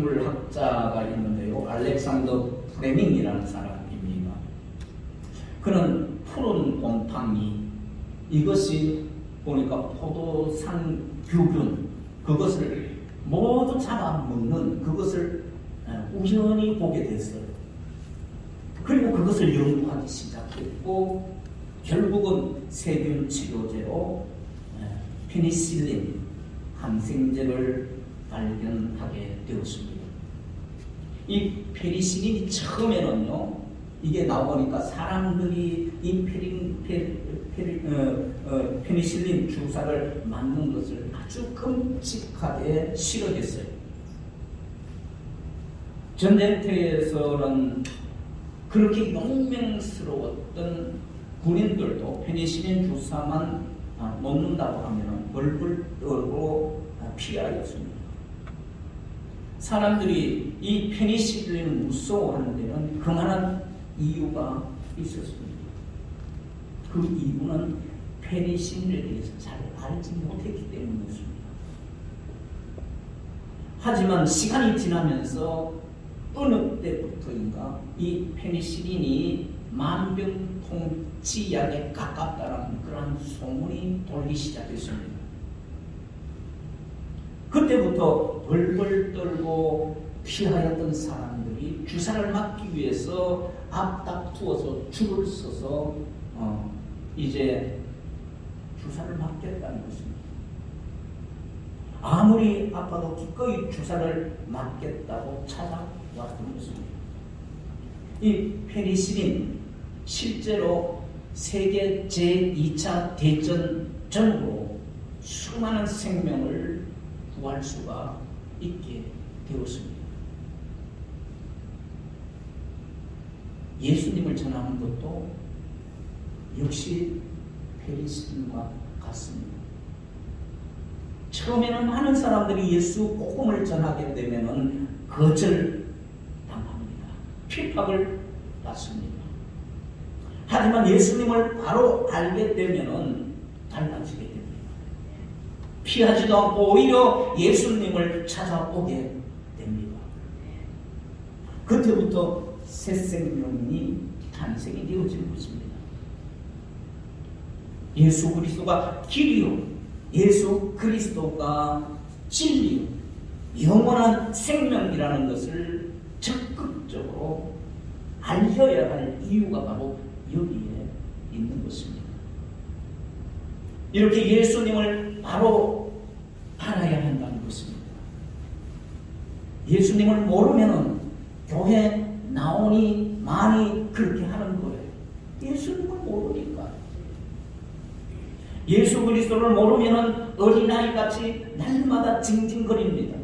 생물학자가 있는데요. 알렉산더 플레밍이라는 사람입니다. 그는 푸른 곰팡이, 이것이 보니까 포도산 규균, 그것을 모두 잡아먹는 그것을 우연히 보게 됐어요. 그리고 그것을 연구하기 시작했고 결국은 세균 치료제로 페니실린 항생제를 발견하게 되었습니다. 이 페니실린이 처음에는요, 이게 나오니까 사람들이 이 페니실린 주사를 맞는 것을 아주 끔찍하게 싫어했어요. 전쟁터에서는 그렇게 용맹스러웠던 군인들도 페니실린 주사만 먹는다고 하면 벌벌 떨고 피하였습니다. 사람들이 이 페니실린을 무서워하는 데는 그만한 이유가 있었습니다. 그 이유는 페니실린에 대해서 잘 알지 못했기 때문이었습니다. 하지만 시간이 지나면서 어느 때부터인가 이 페니실린이 만병통치약에 가깝다는 그런 소문이 돌기 시작했습니다. 그때부터 벌벌 떨고 피하였던 사람들이 주사를 맞기 위해서 앞다투어서 줄을 서서 이제 주사를 맞겠다는 것입니다. 아무리 아파도 기꺼이 주사를 맞겠다고 찾아왔던 것입니다. 이 페니실린 실제로 세계 제2차 대전 전후로 수많은 생명을 구할 수가 있게 되었습니다. 예수님을 전하는 것도 역시 페니실린과 같습니다. 처음에는 많은 사람들이 예수 복음을 전하게 되면은 거절당합니다. 핍박을 받습니다. 하지만 예수님을 바로 알게 되면은 달라지게 됩니다. 피하지도 않고 오히려 예수님을 찾아오게 됩니다. 그때부터 새 생명이 탄생이 되어지는 것입니다. 예수 그리스도가 길이요, 예수 그리스도가 진리요, 영원한 생명이라는 것을 적극적으로 알려야 할 이유가 바로 여기에 있는 것입니다. 이렇게 예수님을 바로 알아야 한다는 것입니다. 예수님을 모르면은 교회 나오니 많이 그렇게 하는 거예요. 예수님을 모르니까. 예수 그리스도를 모르면은 어린아이같이 날마다 징징거립니다.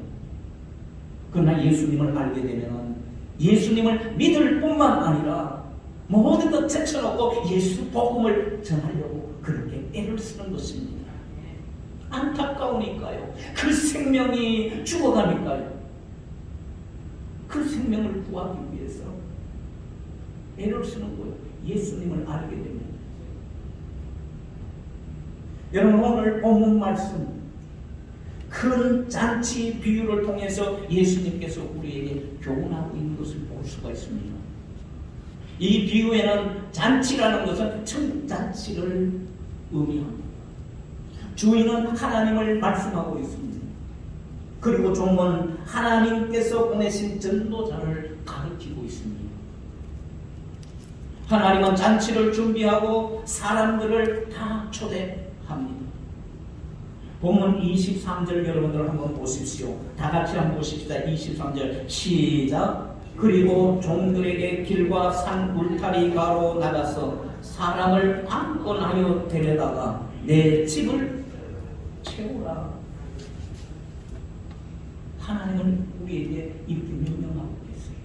그러나 예수님을 알게 되면은 예수님을 믿을 뿐만 아니라 모든 것 제쳐놓고 예수 복음을 전하려고 그렇게 애를 쓰는 것입니다. 안타까우니까요. 그 생명이 죽어가니까요. 그 생명을 구하기 위해서 애를 쓰는 거예요. 예수님을 알게 되면. 여러분, 오늘 본문 말씀 큰 잔치 비유를 통해서 예수님께서 우리에게 교훈하고 있는 것을 볼 수가 있습니다. 이 비유에는 잔치라는 것은 청잔치를 의미합니다. 주인은 하나님을 말씀하고 있습니다. 그리고 종은 하나님께서 보내신 전도자를 가르치고 있습니다. 하나님은 잔치를 준비하고 사람들을 다 초대합니다. 본문 23절 여러분들 한번 보십시오. 다 같이 한번 보십시다. 23절 시작. 그리고 종들에게 길과 산 울타리 가로 나가서 사람을 안건하여 데려다가 내 집을 채우라. 하나님은 우리에게 이렇게 명령하고 계세요.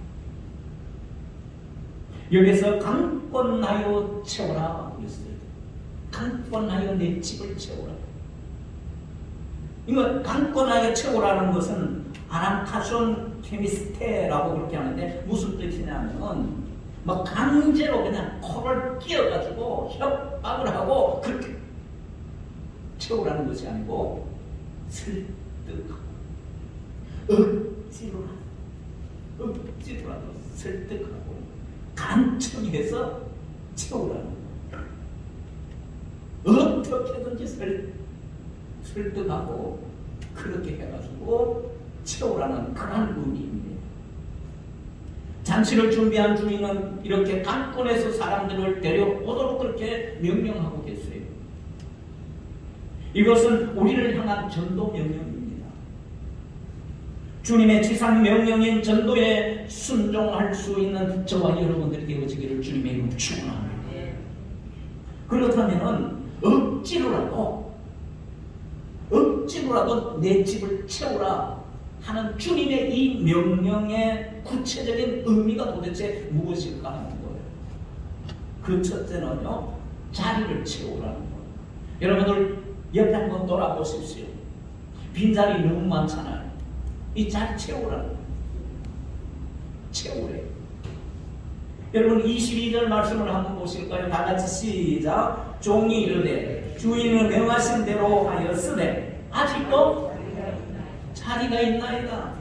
여기서 강권하여 채우라 그랬어요. 강권하여 내 집을 채우라. 이거 강권하여 채우라는 것은 아람타손 테미스테라고 그렇게 하는데 무슨 뜻이냐면 막 강제로 그냥 코를 끼어가지고 협박을 하고 그렇게 채우라는 것이 아니고 설득하고 억지로 억지로라도 설득하고 간청해서 채우라는 거예요. 어떻게든지 설득하고 그렇게 해가지고 채우라는 그런 의미입니다. 잔치를 준비한 주인은 이렇게 강권해서 사람들을 데려오도록 그렇게 명령하고 계세요. 이것은 우리를 향한 전도 명령입니다. 주님의 지상 명령인 전도에 순종할 수 있는 저와 여러분들이 되어지기를 주님의 이름으로 축원합니다. 그렇다면 억지로라도 내 집을 채우라 하는 주님의 이 명령의 구체적인 의미가 도대체 무엇일까 하는 거예요. 그 첫째는요, 자리를 채우라는 거예요. 여러분들 옆에 한번 돌아보십시오. 빈자리 너무 많잖아요. 이 자리 채우라는 거예요. 채우래. 여러분 22절 말씀을 한번 보실까요? 다 같이 시작. 종이 이르되 주인은 명하신 대로 하였으되 아직도 자리가 있나이다.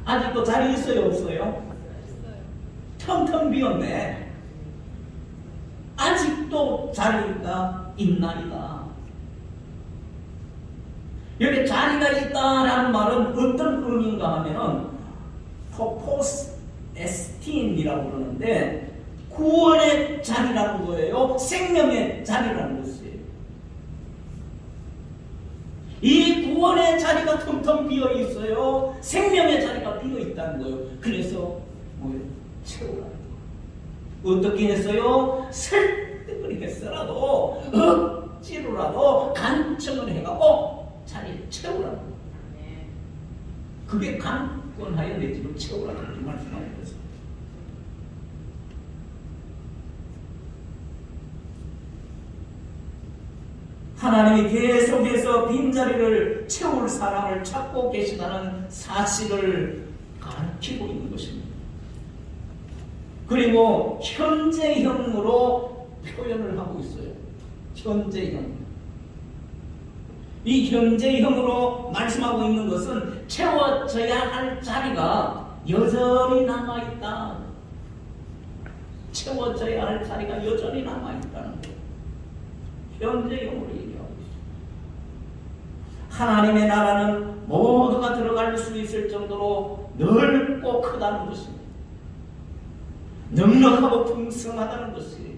아직도 자리 있어요, 없어요? 텅텅 비었네. 아직도 자리가 있나이다. 여기 자리가 있다라는 말은 어떤 의미인가 하면은 purpose esteem이라고 그러는데 구원의 자리라는 거예요. 생명의 자리라는 것이에요. 이 구원의 자리가 텅텅 비어 있어요. 생명의 자리가 비어 있다는 거예요. 그래서 뭐예요? 채우라는 거예요. 어떻게 했어요? 설득을 했어라도 억지로라도 간청을 해가고 자리를 채우라는 거예요. 그게 강권하여 내 집을 채우라는 말씀하는 거죠. 하나님이 계속해서 빈자리를 채울 사람을 찾고 계시다는 사실을 가르치고 있는 것입니다. 그리고 현재형으로 표현을 하고 있어요. 현재형. 이 현재형으로 말씀하고 있는 것은 채워져야 할 자리가 여전히 남아있다. 채워져야 할 자리가 여전히 남아있다는 거예요. 현재형으로 얘기하고 있어요. 하나님의 나라는 모두가 들어갈 수 있을 정도로 넓고 크다는 것입니다. 넉넉하고 풍성하다는 것이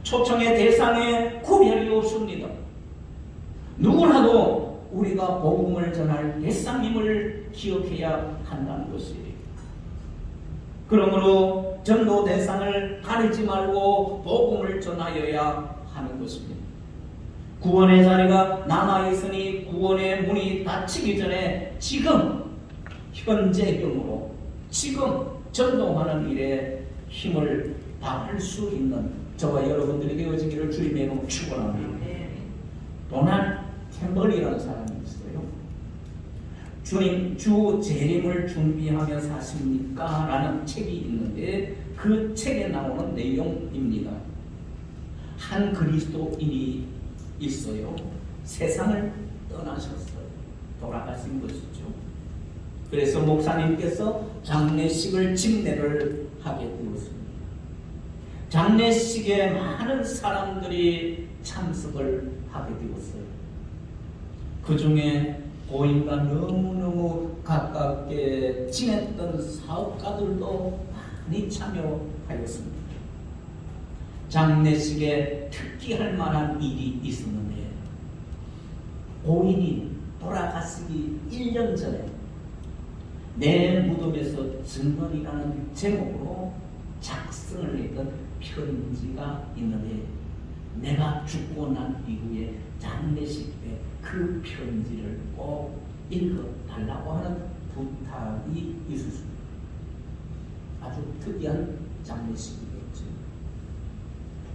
초청의 대상에 구별이 없습니다. 누구라도 우리가 복음을 전할 대상임을 기억해야 한다는 것이에요. 그러므로 전도 대상을 가리지 말고 복음을 전하여야 하는 것입니다. 구원의 자리가 남아있으니 구원의 문이 닫히기 전에 지금 현재형으로 지금 전도하는 일에 힘을 다할 수 있는 저와 여러분들이 되어지기를 주님의 이름으로 축원합니다. 도난 캠벌이라는 사람이 있어요. 주님, 주 재림을 준비하며 사십니까? 라는 책이 있는데 그 책에 나오는 내용입니다. 한 그리스도인이 있어요. 세상을 떠나셨어요. 돌아가신 것이죠. 그래서 목사님께서 장례식을 집례를 하게 되었습니다. 장례식에 많은 사람들이 참석을 하게 되었어요. 그 중에 고인과 너무너무 가깝게 지냈던 사업가들도 많이 참여하였습니다. 장례식에 특기할 만한 일이 있었는데 고인이 돌아가시기 1년 전에 내 무덤에서 증언이라는 제목으로 작성을 했던 편지가 있는데 내가 죽고 난 이후에 장례식 때 그 편지를 꼭 읽어달라고 하는 부탁이 있었습니다. 아주 특이한 장례식이었죠.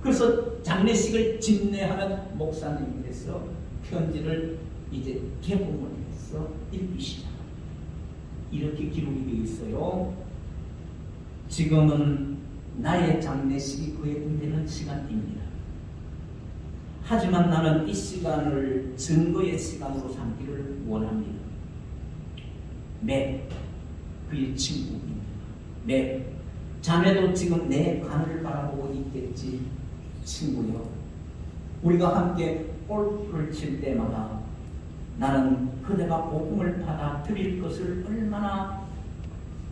그래서 장례식을 집례하는 목사님께서 편지를 이제 개봉을 해서 읽기 시작합니다. 이렇게 기록이 되어 있어요. 지금은 나의 장례식이 거행되는 시간입니다. 하지만 나는 이 시간을 증거의 시간으로 삼기를 원합니다. 매 그의 친구입니다. 네, 자네도 지금 내 간을 바라보고 있겠지. 친구여, 우리가 함께 골프를 칠 때마다 나는 그대가 복음을 받아들일 것을 얼마나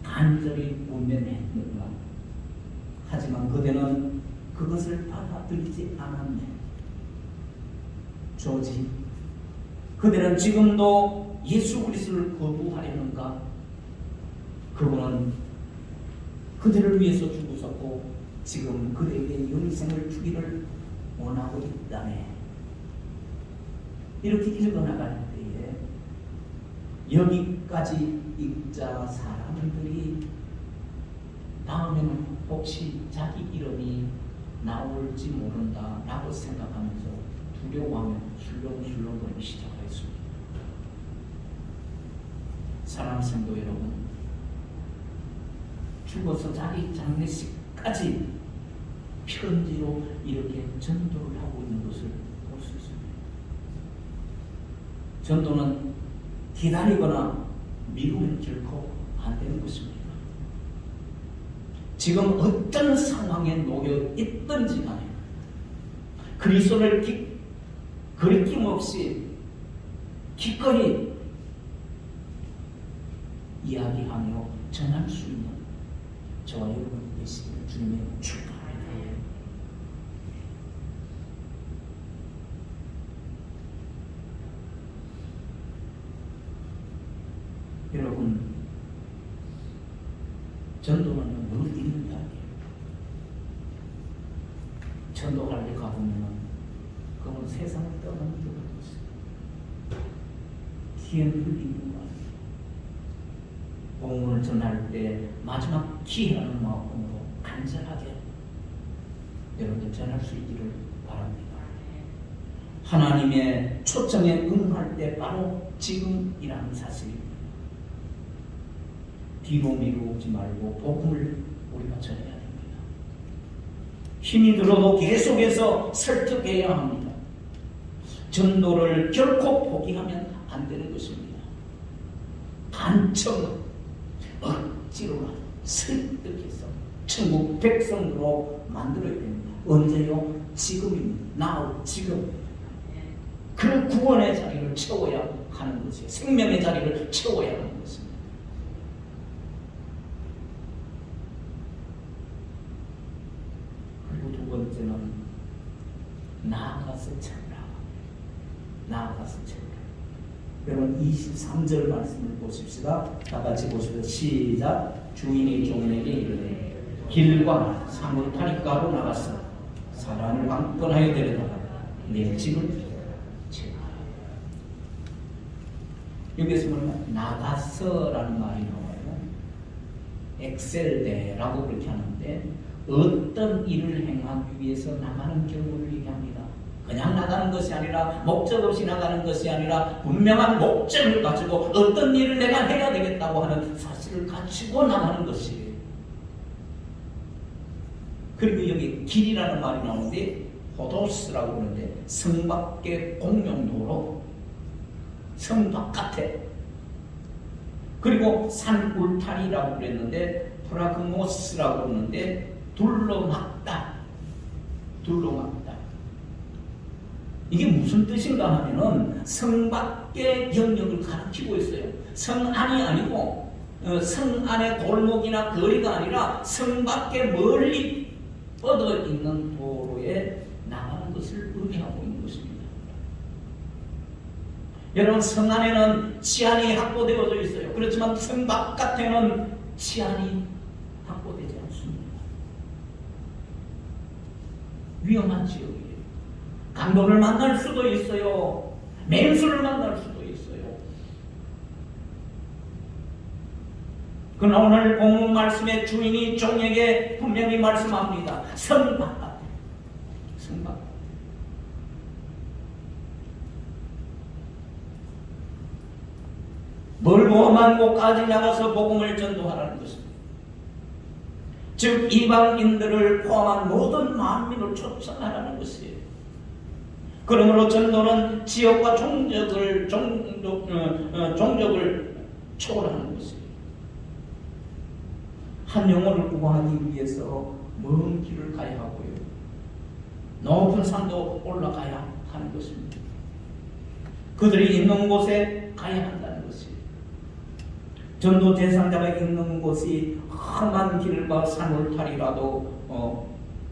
간절히 운명했는가. 하지만 그대는 그것을 받아들이지 않았네. 조지, 그대는 지금도 예수 그리스도를 거부하려는가? 그분은 그대를 위해서 죽으셨고 지금 그대에게 영생을 주기를 원하고 있다네. 이렇게 읽어나갈 때에 여기까지 읽자 사람들이 다음에는 혹시 자기 이름이 나올지 모른다 라고 생각하면서 두려워하며 술렁술렁거리기 시작했습니다. 사랑하는 성도 여러분, 죽어서 자기 장례식까지 편지로 이렇게 전도를 하고 있는 것을 볼 수 있습니다. 전도는 기다리거나 미루면 결코 안 되는 것입니다. 지금 어떤 상황에 놓여 있든지 간에 그리스도를 거리낌 없이 기꺼이 이야기하며 전할 수 있는 저와 여러분 되시기를 주님의 축복합니다. 여러분, 전도는 늘 있는 이야기예요. 전도할 때 가보면 그건 세상을 떠나는 게 없어요. 기회를 있는 거 아니에요. 복음을 전할 때 마지막 기회라는 마음으로 간절하게 여러분들 전할 수 있기를 바랍니다. 하나님의 초청에 응할 때 바로 지금이라는 사실입니다. 뒤로 미루지 말고 복음을 우리가 전해야 됩니다. 힘이 들어도 계속해서 설득해야 합니다. 전도를 결코 포기하면 안 되는 것입니다. 간청 억지로라도 설득해서 천국 백성으로 만들어야 됩니다. 언제요? 지금입니다. now, 지금. 그 구원의 자리를 채워야 하는 것이에요. 생명의 자리를 채워야 하는 것입니다. 그리고 두 번째는 나아가서 찾라. 나아가서 찾라. 여러분 23절 말씀을 보십시다. 다 같이 보십시다. 시작. 주인이 종에게 이르되 길과 사뭇파리가로 나가서 사람을 강권하여 데려다가 내 집을 채우라. 여기서 보면 나가서라는 말이 나와요. 엑셀데라고 그렇게 하는데 어떤 일을 행하기 위해서 나가는 경우를 얘기합니다. 그냥 나가는 것이 아니라 목적 없이 나가는 것이 아니라 분명한 목적을 가지고 어떤 일을 내가 해야 되겠다고 하는 사실을 가지고 나가는 것이에요. 그리고 여기 길이라는 말이 나오는데 호도스라고 그러는데 성 밖의 공용도로, 성 바깥에. 그리고 산 울타리라고 그랬는데 프라그모스라고 그러는데 둘러막다. 둘러막다. 이게 무슨 뜻인가 하면은 성 밖의 영역을 가리키고 있어요. 성 안이 아니고 성 안의 골목이나 거리가 아니라 성 밖에 멀리 뻗어 있는 도로에 나가는 것을 의미하고 있는 것입니다. 여러분, 성 안에는 치안이 확보되어져 있어요. 그렇지만 성 바깥에는 치안이 확보되지 않습니다. 위험한 지역이에요. 강도를 만날 수도 있어요. 맹수를 만날 수도 있어요. 그러나 오늘 본문 말씀의 주인이 종에게 분명히 말씀합니다. 성 바깥에. 성 바깥에. 멀고 험한 곳까지 나가서 복음을 전도하라는 것입니다. 즉 이방인들을 포함한 모든 만민을 초청하라는 것이에요. 그러므로 전도는 지역과 종족을 초월하는 것이에요. 한 영혼을 구원하기 위해서 먼 길을 가야 하고요. 높은 산도 올라가야 하는 것입니다. 그들이 있는 곳에 가야 한다는 것입니다. 전도 대상자가 있는 곳이 험한 길과 산울타리라도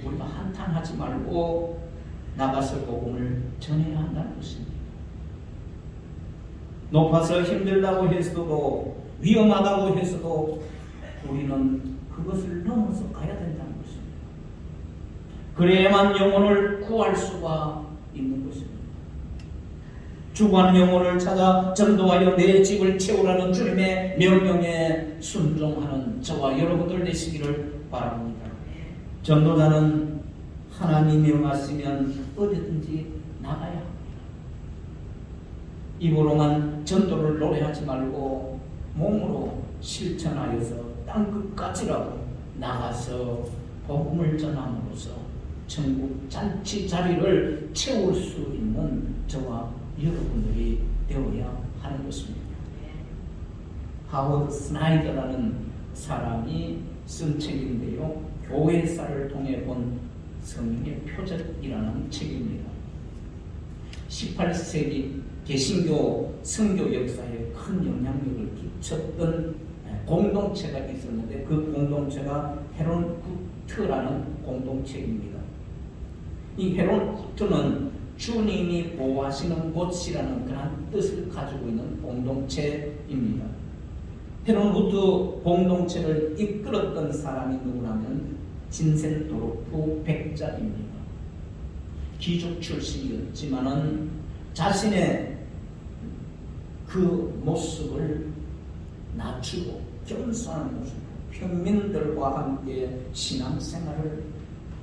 우리가 한탄하지 말고 나가서 복음을 전해야 한다는 것입니다. 높아서 힘들다고 해서도 위험하다고 해서도 우리는 그것을 넘어서 가야 된다는 것입니다. 그래야만 영혼을 구할 수가 있는 것입니다. 죽어가는 영혼을 찾아 전도하여 내 집을 채우라는 주님의 명령에 순종하는 저와 여러분들 되시기를 바랍니다. 전도자는 하나님이 명하시면 어디든지 나가야 합니다. 입으로만 전도를 노래하지 말고 몸으로 실천하여서 땅끝까지라도 나가서 복음을 전함으로써 천국 잔치 자리를 채울 수 있는 저와 여러분들이 되어야 하는 것입니다. 하워드 스나이더라는 사람이 쓴 책인데요, 교회사를 통해 본 성령의 표적이라는 책입니다. 18세기 개신교 선교 역사에 큰 영향력을 끼쳤던 공동체가 있었는데 그 공동체가 헤론 구트라는 공동체입니다. 이 헤론 구트는 주님이 보호하시는 곳이라는 그런 뜻을 가지고 있는 공동체입니다. 헤론 구트 공동체를 이끌었던 사람이 누구냐면 진센도르프 백자입니다. 귀족 출신이었지만은 자신의 그 모습을 낮추고 겸손한 모습, 평민들과 함께 신앙생활을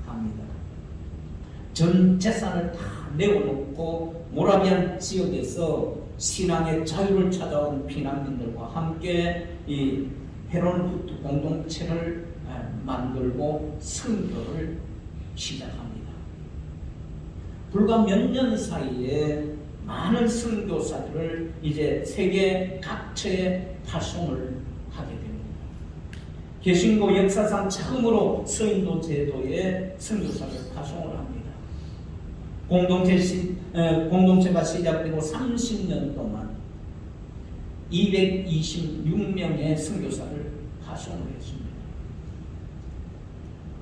합니다. 전 재산을 다 내어놓고 모라비안 지역에서 신앙의 자유를 찾아온 피난민들과 함께 이 헤론후트 공동체를 만들고 선교를 시작합니다. 불과 몇 년 사이에 많은 선교사들을 이제 세계 각처에 파송을 하게 됩니다. 개신교 역사상 처음으로 서인도 제도에 선교사를 파송을 합니다. 공동체가 시작되고 30년 동안 226명의 선교사를 파송을 했습니다.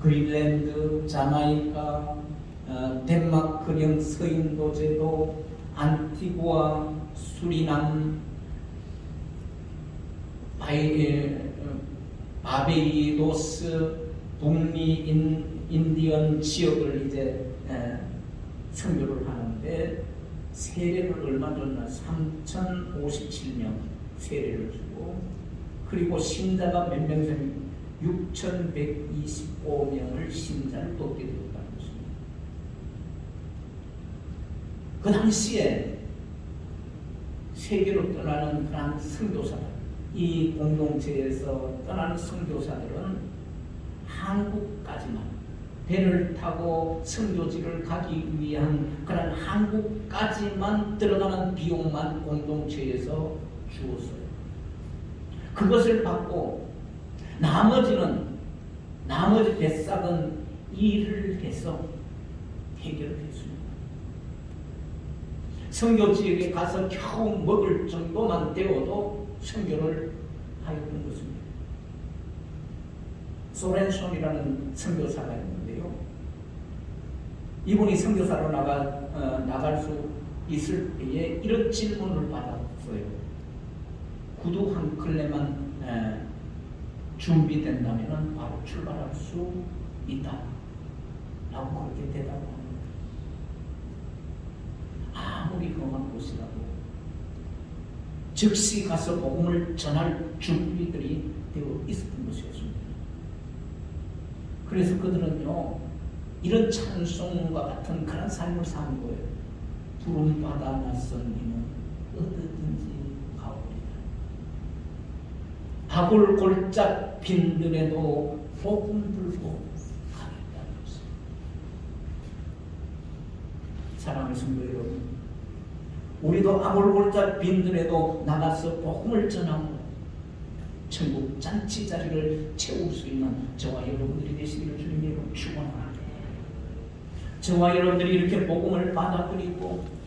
그린랜드, 자마이카, 덴마크령 서인도 제도, 안티구아, 수리남, 바베이도스, 북미 인디언 지역을 이제 선교를 하는데 세례를 얼마 줬나 3,057명 세례를 주고 그리고 신자가 몇 명이면 6,125명을 신자를 돕게 되었다는 것입니다. 그 당시에 세계로 떠나는 그런 선교사들, 이 공동체에서 떠나는 선교사들은 한국까지만 배를 타고 선교지를 가기 위한 그런 한국까지만 들어가는 비용만 공동체에서 주었어요. 그것을 받고 나머지 배싹은 일을 해서 해결했습니다. 선교 지역에 가서 겨우 먹을 정도만 되어도 선교를 하였던 것입니다. 소렌손이라는 선교사가 있는데요. 이분이 선교사로 나갈 수 있을 때에 이런 질문을 받았어요. 구두 한 켤레만 준비된다면 바로 출발할 수 있다 라고 그렇게 대답합니다. 아무리 험한 곳이라도 즉시 가서 복음을 전할 준비들이 되어 있었던 것이었습니다. 그래서 그들은요 이런 찬송과 같은 그런 삶을 사는 거예요. 부름받아 낯선 이는 어디든지 가오리라. 밥을 골짝 빈들에도 복음 들고 가겠다는 것입니다. 사랑하는 성도 여러분, 우리도 아몰골짝 빈들에도 나가서 복음을 전하고 천국 잔치 자리를 채울 수 있는 저와 여러분들이 되시기를 주님의 이름으로 축원합니다. 저와 여러분들이 이렇게 복음을 받아들이고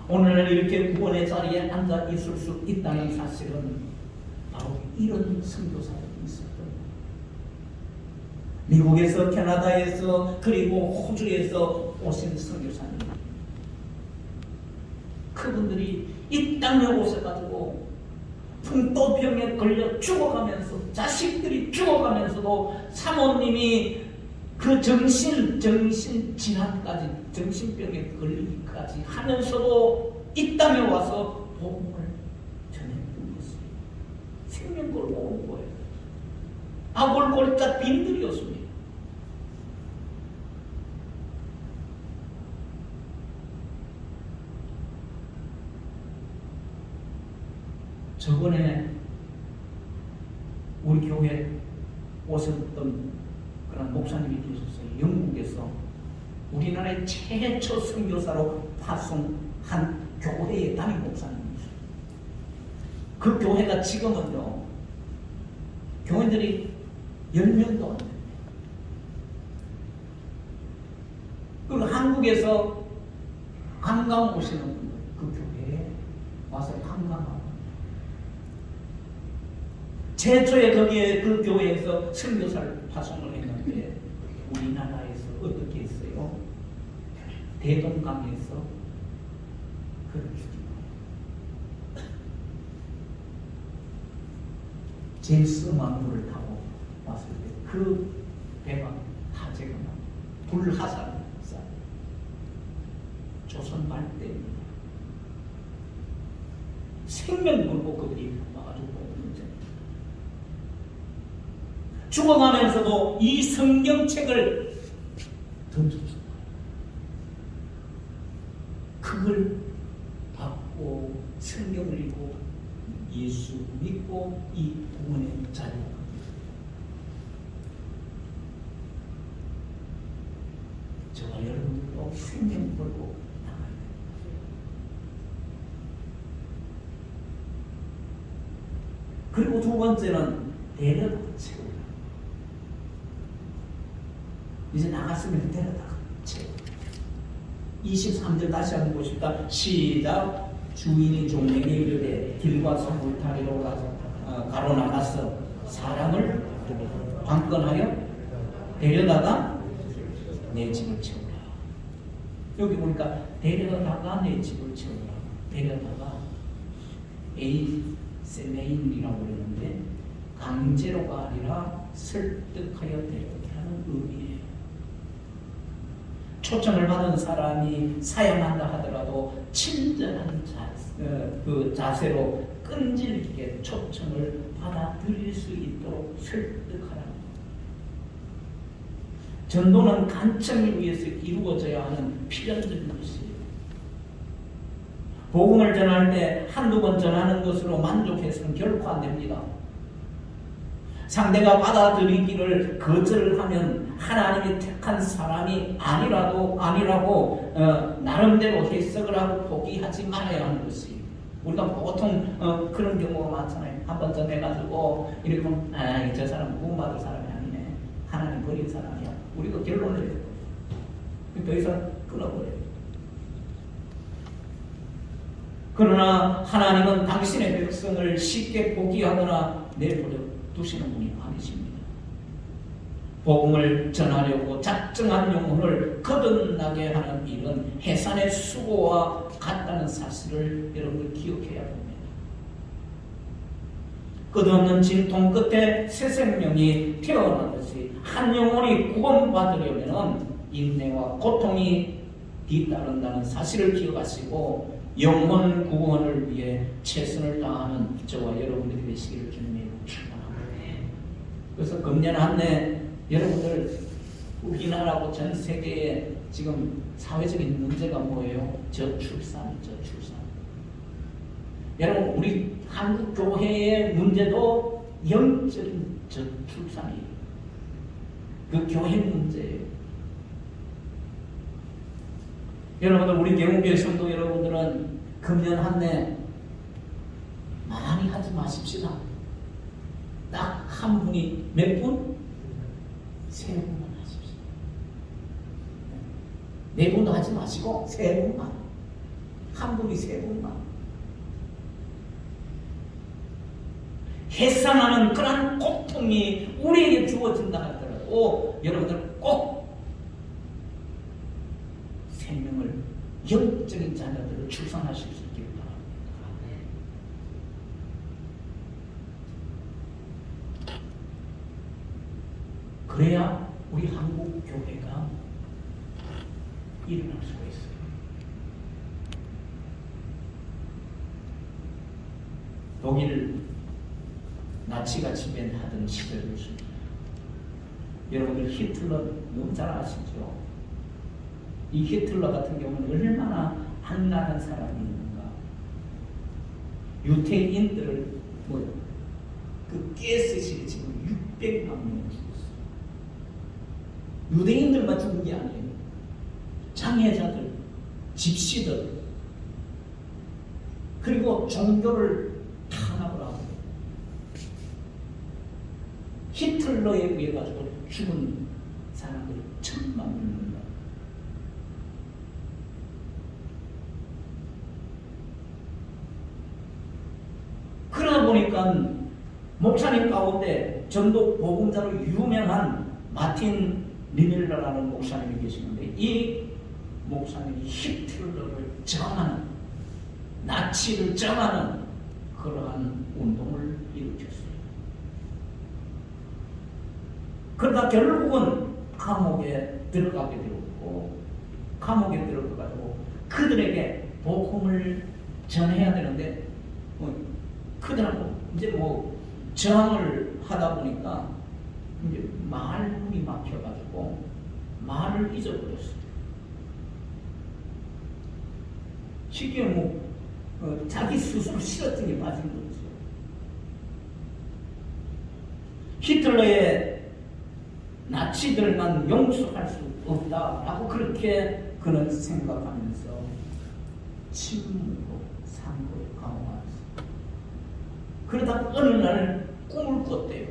오늘날 이렇게 구원의 자리에 앉아 있을 수 있다는 사실은 바로 이런 선교사들이 있었던 미국에서, 캐나다에서, 그리고 호주에서 오신 선교사님, 그분들이 이 땅에 오셔가지고 풍토병에 걸려 죽어가면서, 자식들이 죽어가면서도 사모님이 그 정신질환까지, 정신병에 걸리기까지 하면서도 이 땅에 와서 복음을 전해주는 것을 생명 걸고 온 거예요. 아골골자 빈들이었습니다. 저번에 우리 교회 오셨던 그런 목사님이 계셨어요. 영국에서 우리나라의 최초 선교사로 파송한 교회의 담임 목사님이죠. 그 교회가 지금은요, 교인들이 10명도 안 됩니다. 그리고 한국에서 관광 오시는 분들 그 교회에 와서 관광하고, 최초에 거기에 그 교회에서 선교사를 파송을 했는데 우리나라에서 어떻게 했어요? 대동강에서 그를 죽이고 제임스 망루를 타고 왔을 때 그 배가 화재가 나 불화살 조선 말대입니다. 생명 걸고 그들이 와가지고 문제. 죽어가면서도 이 성경책을 던져줬다. 그걸 받고 성경을 읽고 예수 믿고 이 구원의 자리에 갑니다. 저와 여러분들도 생명 걸고 나가야 돼요. 그리고 두 번째는 데려다 채우라. 이제 나갔으면 데려다가 채우라. 23절 다시 한번 보십시다. 시작. 주인이 종에게 이르되 길과 소불타리로 가로나가서 사람을 방건하여 데려다가 내 집을 채우라. 여기 보니까 데려다가 내 집을 채우라. 데려다가 에이세메인이라고 그러는데 강제로가 아니라 설득하여 데려다는 의미예요. 초청을 받은 사람이 사양한다 하더라도 친절한 그 자세로 끈질기게 초청을 받아들일 수 있도록 설득하라. 전도는 간청을 위해서 이루어져야 하는 필연적인 것이에요. 복음을 전할 때 한두 번 전하는 것으로 만족해서는 결코 안 됩니다. 상대가 받아들이기를 거절을 하면 하나님이 택한 사람이 아니라고 나름대로 해석을 하고 포기하지 말아야 하는 것이에요. 우리가 보통 그런 경우가 많잖아요. 한번 전해가지고 이렇게 보면 저 사람 구원받을 사람이 아니네. 하나님 버린 사람이야. 우리가 결론을 내요. 더 이상 끊어버려요. 그러나 하나님은 당신의 백성을 쉽게 포기하거나 내버려 두시는 분이 아니십니다. 복음을 전하려고 작정한 영혼을 거듭나게 하는 일은 해산의 수고와 같다는 사실을 여러분 기억해야 합니다. 끝없는 진통 끝에 새 생명이 태어나듯이 한 영혼이 구원받으려면 인내와 고통이 뒤따른다는 사실을 기억하시고 영혼 구원을 위해 최선을 다하는 저와 여러분들이 되시기를 주님의 이름으로 축원합니다. 그래서 금년 한 해 여러분들 우리나라하고 전 세계에 지금 사회적인 문제가 뭐예요? 저출산이죠. 여러분 우리 한국 교회의 문제도 영적인 저출산이에요. 그 교회 문제예요. 여러분들 우리 개웅교회 성도 여러분들은 금년 한 해 많이 하지 마십시다. 딱 한 분이 몇 분? 세 분만 하십시오. 네 분도 하지 마시고 세 분만. 한 분이 세 분만. 해산하는 그런 고통이 우리에게 주어진다 하더라도 여러분들 꼭 생명을, 영적인 자녀들을 출산하실 수 있기를 바랍니다. 그래야 우리 한국 교회가 일어날 수가 있어요. 독일 나치가 지배하던 시절이었습니다. 여러분들 히틀러 너무 잘 아시죠? 이 히틀러 같은 경우는 얼마나 악랄한 사람이었는가. 유태인들을 그 가스실에 지금 600만 명이 죽었어요. 유대인들만 죽은 게 아니에요. 장애자들, 집시들, 그리고 종교를 탄압을 하고 히틀러에 의해 가지고 죽은 사람들이 1000만 명입니다. 그러다 보니까 목사님 가운데 전도 복음자로 유명한 마틴 리밀러라는 목사님이 계시는데, 이 목사님이 히틀러를 저항하는, 나치를 저항하는 그러한 운동을 일으켰어요. 그러다 결국은 감옥에 들어가게 되었고, 감옥에 들어가가지고 그들에게 복음을 전해야 되는데, 그들하고 이제 저항을 하다 보니까 이제 말문이 막혀가지고 말을 잊어버렸어요. 쉽게 자기 스스로 싫어증에 빠진 거죠. 히틀러의 나치들만 용서할 수 없다라고 그렇게 그는 생각하면서 침묵으로 산고에 감옥하였어요. 그러다가 어느 날 꿈을 꿨대요.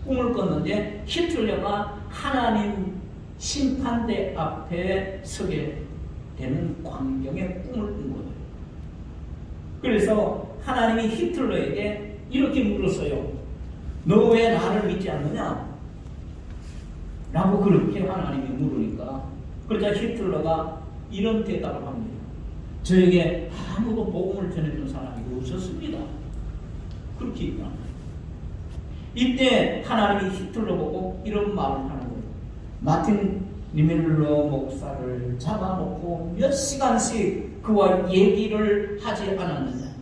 꿈을 꿨는데 히틀러가 하나님 심판대 앞에 서게 되는 광경의 꿈을 꾼 거예요. 그래서 하나님이 히틀러에게 이렇게 물었어요. 너 왜 나를 믿지 않느냐? 라고 그렇게 하나님이 물으니까, 그러자 히틀러가 이런 대답을 합니다. 저에게 아무도 복음을 전해준 사람이 없었습니다. 그렇게 있다. 이때 하나님이 히틀러 보고 이런 말을 하는 거예요. 마틴 리밀러 목사를 잡아놓고 몇 시간씩 그와 얘기를 하지 않았느냐.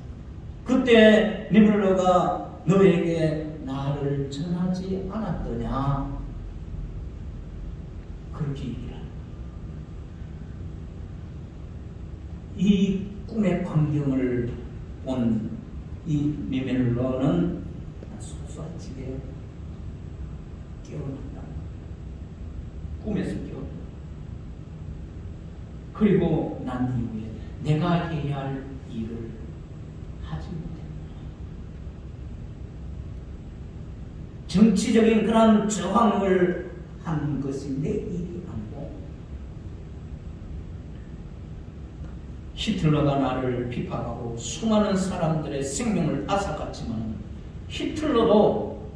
그때 리밀러가 너에게 나를 전하지 않았더냐. 그렇게 얘기를 합니다. 이 꿈의 광경을 본 이 리밀러는 솟아지게 깨어났다. 꿈에서 깨어났다. 그리고 난 이후에 내가 해야 할 일을 하지 못했다. 정치적인 그런 저항을 한 것이 내 일이 아니고, 히틀러가 나를 비판하고 수많은 사람들의 생명을 앗아갔지만 히틀러도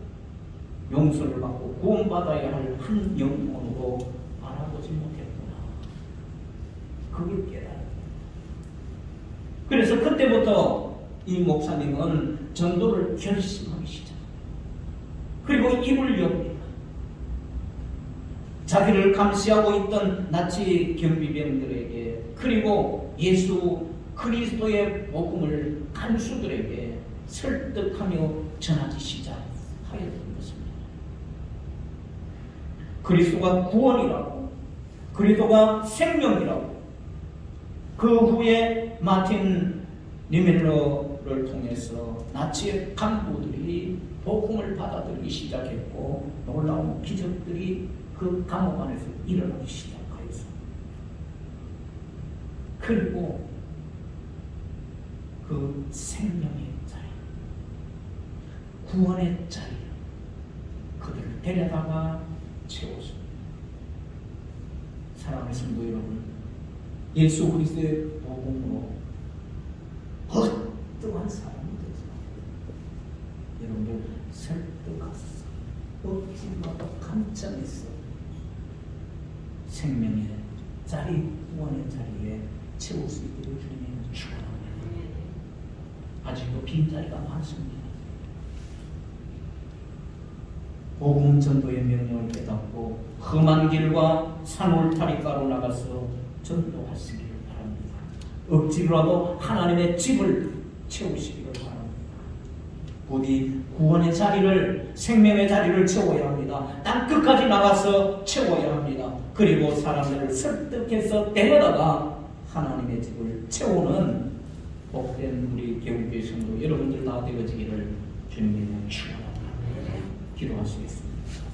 용서를 받고 구원받아야 할 한 영혼으로 바라보지 못했구나. 그걸 깨달았다. 그래서 그때부터 이 목사님은 전도를 결심하기 시작합니다. 그리고 입을 엽니다. 자기를 감시하고 있던 나치 경비병들에게, 그리고 예수 그리스도의 복음을 간수들에게 설득하며 전하기 시작하였던 것입니다. 그리스도가 구원이라고, 그리스도가 생명이라고. 그 후에 마틴 리밀러를 통해서 나치의 간부들이 복음을 받아들이기 시작했고, 놀라운 기적들이 그 감옥 안에서 일어나기 시작하였습니다. 그리고 그 생명의 자리, 구원의 자리를 그들을 데려다가 채웠습니다. 사랑하는 성도 여러분, 예수 그리스도의 복음으로 어떠한 사람이 되지 여러분들 설득하소서. 억지마다 감정했어. 생명의 자리, 구원의 자리에 채울 수 있기를 주님의 축원합니다. 아직도 빈자리가 많습니다. 복음 전도의 명령을 깨닫고 험한 길과 산울타리가로 나가서 전도하시기를 바랍니다. 억지로라도 하나님의 집을 채우시기를 바랍니다. 부디 구원의 자리를, 생명의 자리를 채워야 합니다. 땅 끝까지 나가서 채워야 합니다. 그리고 사람들을 설득해서 데려다가 하나님의 집을 채우는 복된 우리 개국교회 성도 여러분들 다 되어지기를 주님의 축원합니다. 기도하시겠습니다.